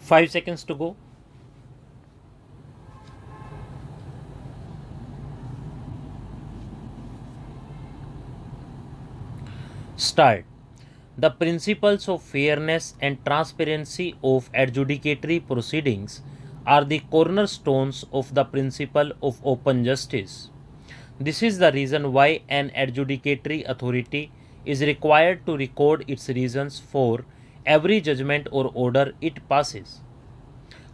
5 seconds to go. Start. The principles of fairness and transparency of adjudicatory proceedings are the cornerstones of the principle of open justice. This is the reason why an adjudicatory authority is required to record its reasons for every judgment or order it passes.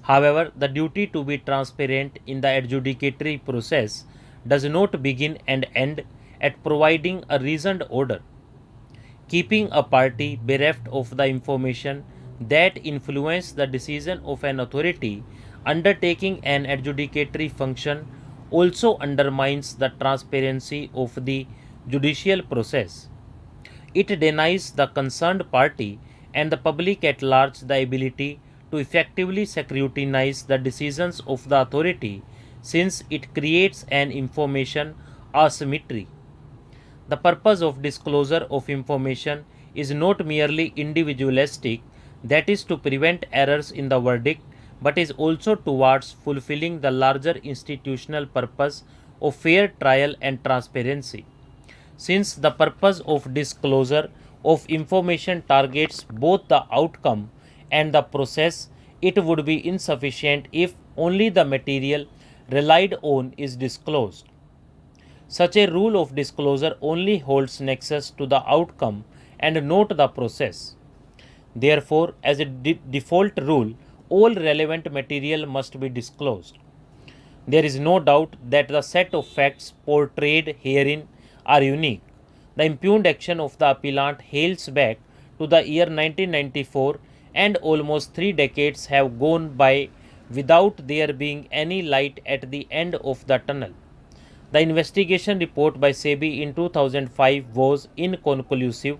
However, the duty to be transparent in the adjudicatory process does not begin and end at providing a reasoned order. Keeping a party bereft of the information that influence the decision of an authority undertaking an adjudicatory function also undermines the transparency of the judicial process. It denies the concerned party and the public at large the ability to effectively scrutinize the decisions of the authority, since it creates an information asymmetry. The purpose of disclosure of information is not merely individualistic, that is, to prevent errors in the verdict, but is also towards fulfilling the larger institutional purpose of fair trial and transparency. Since the purpose of disclosure of information targets both the outcome and the process, it would be insufficient if only the material relied on is disclosed. Such a rule of disclosure only holds nexus to the outcome and not the process. Therefore, as a default rule, all relevant material must be disclosed. There is no doubt that the set of facts portrayed herein are unique. The impugned action of the appellant hails back to the year 1994, and almost 3 decades have gone by without there being any light at the end of the tunnel. The investigation report by SEBI in 2005 was inconclusive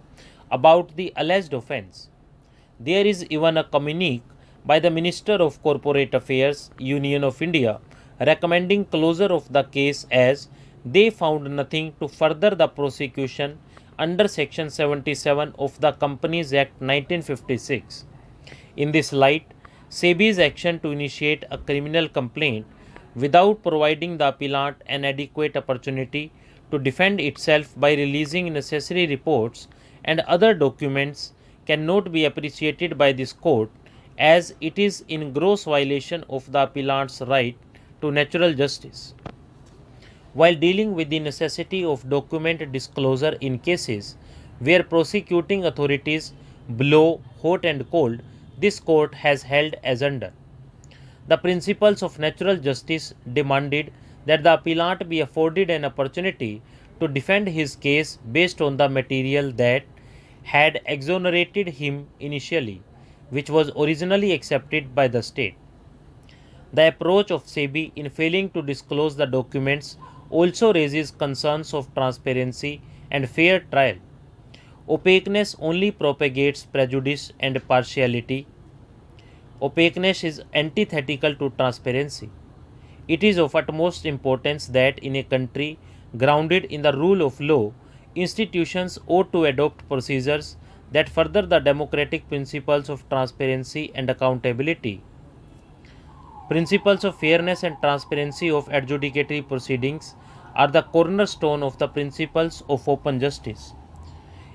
about the alleged offence. There is even a communique by the Minister of Corporate Affairs, Union of India, recommending closure of the case as they found nothing to further the prosecution under Section 77 of the Companies Act 1956. In this light, SEBI's action to initiate a criminal complaint without providing the appellant an adequate opportunity to defend itself by releasing necessary reports and other documents cannot be appreciated by this court, as it is in gross violation of the appellant's right to natural justice. While dealing with the necessity of document disclosure in cases where prosecuting authorities blow hot and cold, this court has held as under. The principles of natural justice demanded that the appellant be afforded an opportunity to defend his case based on the material that had exonerated him initially, which was originally accepted by the state. The approach of SEBI in failing to disclose the documents also raises concerns of transparency and fair trial. Opaqueness only propagates prejudice and partiality. Opaqueness is antithetical to transparency. It is of utmost importance that in a country grounded in the rule of law, institutions ought to adopt procedures that further the democratic principles of transparency and accountability. Principles of fairness and transparency of adjudicatory proceedings are the cornerstone of the principles of open justice.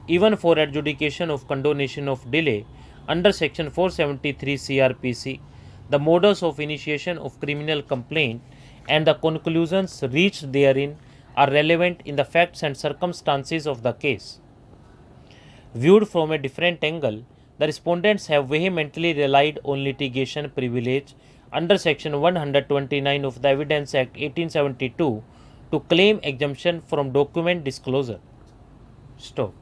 Even for adjudication of condonation of delay under Section 473 CRPC, the modus of initiation of criminal complaint and the conclusions reached therein are relevant in the facts and circumstances of the case. Viewed from a different angle, the respondents have vehemently relied on litigation privilege under Section 129 of the Evidence Act 1872 to claim exemption from document disclosure. Stop.